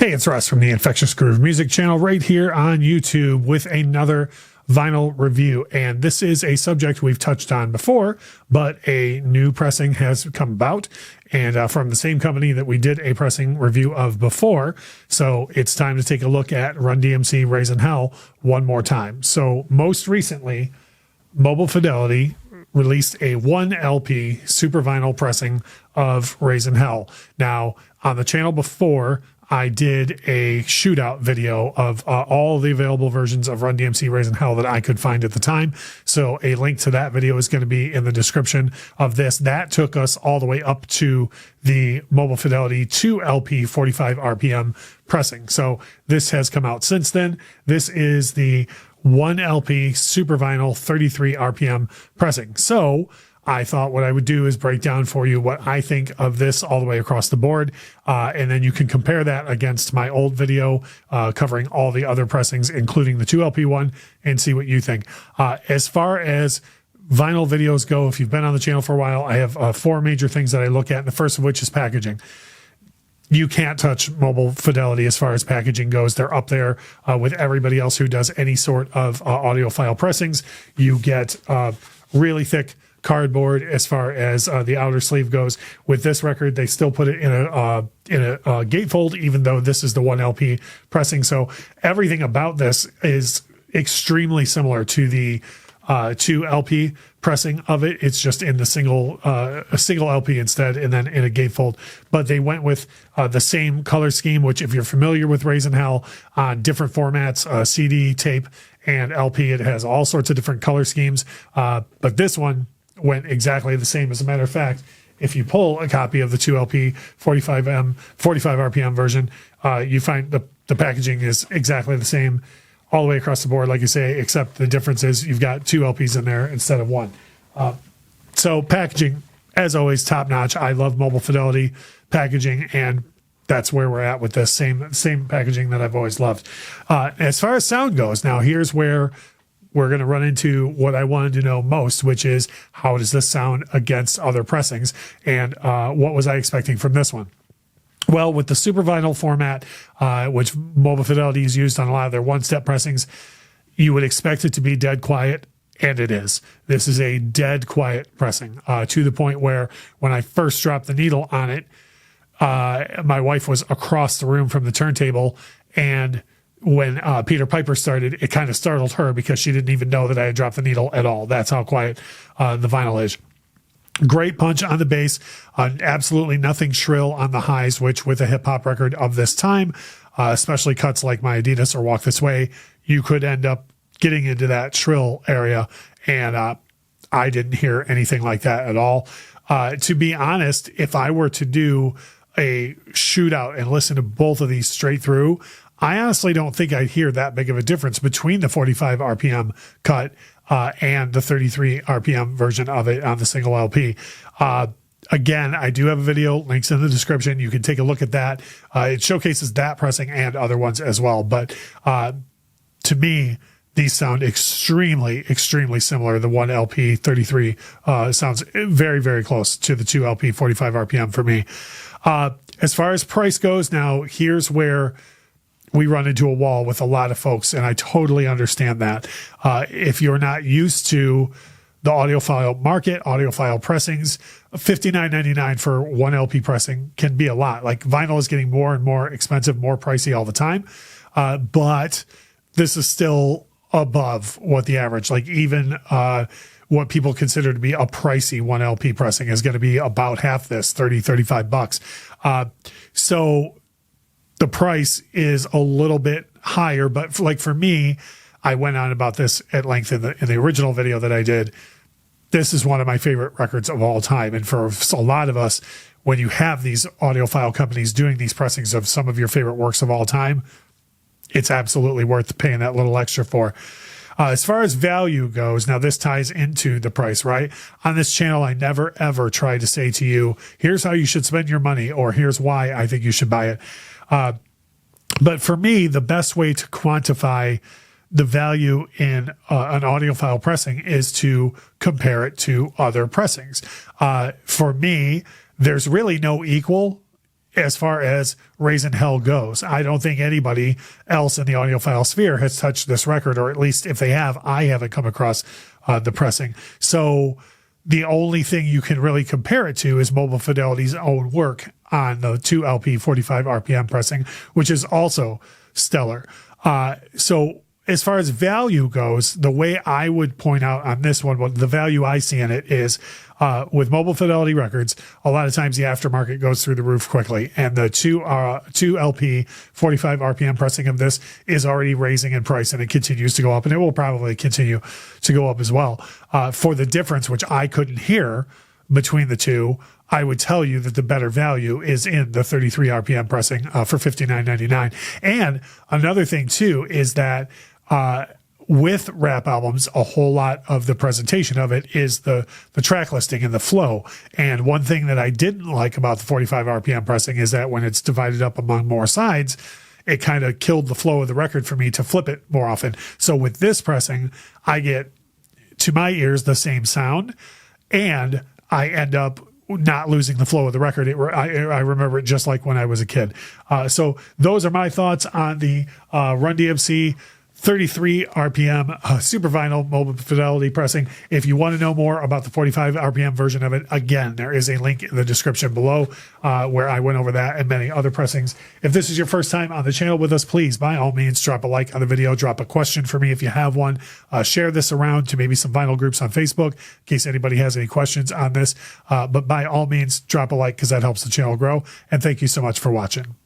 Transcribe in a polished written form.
Hey, it's Russ from the Infectious Groove Music channel right here on YouTube with another vinyl review. And this is a subject we've touched on before, but a new pressing has come about, and from the same company that we did a pressing review of before. So it's time to take a look at Run DMC Raising Hell one more time. So most recently, Mobile Fidelity released a 1 LP super vinyl pressing of Raising Hell. Now, on the channel before, I did a shootout video of all the available versions of Run DMC Raising Hell that I could find at the time. So a link to that video is going to be in the description of this. That took us all the way up to the Mobile Fidelity 2 LP 45 RPM pressing. So this has come out since then. This is the 1 LP super vinyl 33 RPM pressing. So I thought what I would do is break down for you what I think of this all the way across the board. And then you can compare that against my old video covering all the other pressings, including the 2 LP one, and see what you think. As far as vinyl videos go, if you've been on the channel for a while, I have 4 major things that I look at. And the first of which is packaging. You can't touch Mobile Fidelity as far as packaging goes. They're up there with everybody else who does any sort of audiophile pressings. You get really thick cardboard as far as the outer sleeve goes. With this record, they still put it in a gatefold, even though this is the 1 LP pressing. So everything about this is extremely similar to the 2 LP pressing of it. It's just in the single LP instead, and then in a gatefold. But they went with the same color scheme, which if you're familiar with Raising Hell on different formats, CD, tape, and LP, it has all sorts of different color schemes. But this one went exactly the same. As a matter of fact, if you pull a copy of the 2 LP 45 RPM version, you find the packaging is exactly the same all the way across the board, like you say, except the difference is you've got 2 LPs in there instead of 1. So packaging, as always, top notch. I love Mobile Fidelity packaging, and that's where we're at with this same packaging that I've always loved. As far as sound goes, now here's where we're going to run into what I wanted to know most, which is how does this sound against other pressings, and what was I expecting from this one? Well, with the super vinyl format, which Mobile Fidelity has used on a lot of their one-step pressings, you would expect it to be dead quiet, and it is. This is a dead quiet pressing, to the point where when I first dropped the needle on it, my wife was across the room from the turntable, and when Peter Piper started, it kind of startled her because she didn't even know that I had dropped the needle at all. That's how quiet the vinyl is. Great punch on the bass, absolutely nothing shrill on the highs, which with a hip-hop record of this time, especially cuts like My Adidas or Walk This Way, you could end up getting into that shrill area, and I didn't hear anything like that at all. To be honest, if I were to do a shootout and listen to both of these straight through, I honestly don't think I'd hear that big of a difference between the 45 RPM cut and the 33 RPM version of it on the single LP. Again, I do have a video, links in the description. You can take a look at that. It showcases that pressing and other ones as well. But to me, these sound extremely, extremely similar. The 1 LP 33 sounds very, very close to the 2 LP 45 RPM for me. As far as price goes, now here's where we run into a wall with a lot of folks, and I totally understand that. If you're not used to the audiophile market, audiophile pressings, $59.99 for 1 LP pressing can be a lot. Like, vinyl is getting more and more expensive, more pricey all the time. But this is still above what the average, like even what people consider to be a pricey 1 LP pressing is going to be about half this, $30-35. So the price is a little bit higher, but like for me, I went on about this at length in the original video that I did. This is one of my favorite records of all time. And for a lot of us, when you have these audiophile companies doing these pressings of some of your favorite works of all time, it's absolutely worth paying that little extra for. As far as value goes, now this ties into the price, right? On this channel, I never, ever try to say to you, here's how you should spend your money, or here's why I think you should buy it. But for me, the best way to quantify the value in an audiophile pressing is to compare it to other pressings. For me, there's really no equal as far as Raising Hell goes. I don't think anybody else in the audiophile sphere has touched this record, or at least if they have, I haven't come across the pressing. So the only thing you can really compare it to is Mobile Fidelity's own work on the 2LP 45 RPM pressing, which is also stellar. So as far as value goes, the way I would point out on this one, the value I see in it is with Mobile Fidelity records, a lot of times the aftermarket goes through the roof quickly, and the 2LP 45 RPM pressing of this is already raising in price, and it continues to go up, and it will probably continue to go up as well. For the difference, which I couldn't hear between the two, I would tell you that the better value is in the 33 RPM pressing for $59.99. And another thing too is that with rap albums, a whole lot of the presentation of it is the track listing and the flow. And one thing that I didn't like about the 45 RPM pressing is that when it's divided up among more sides, it kind of killed the flow of the record for me to flip it more often. So with this pressing, I get, to my ears, the same sound, and I end up not losing the flow of the record. I remember it just like when I was a kid. So those are my thoughts on the Run DMC 33 RPM SuperVinyl Mobile Fidelity pressing. If you want to know more about the 45 RPM version of it, again, there is a link in the description below where I went over that and many other pressings. If this is your first time on the channel with us, please, by all means, drop a like on the video, drop a question for me if you have one, share this around to maybe some vinyl groups on Facebook in case anybody has any questions on this. But by all means, drop a like because that helps the channel grow. And thank you so much for watching.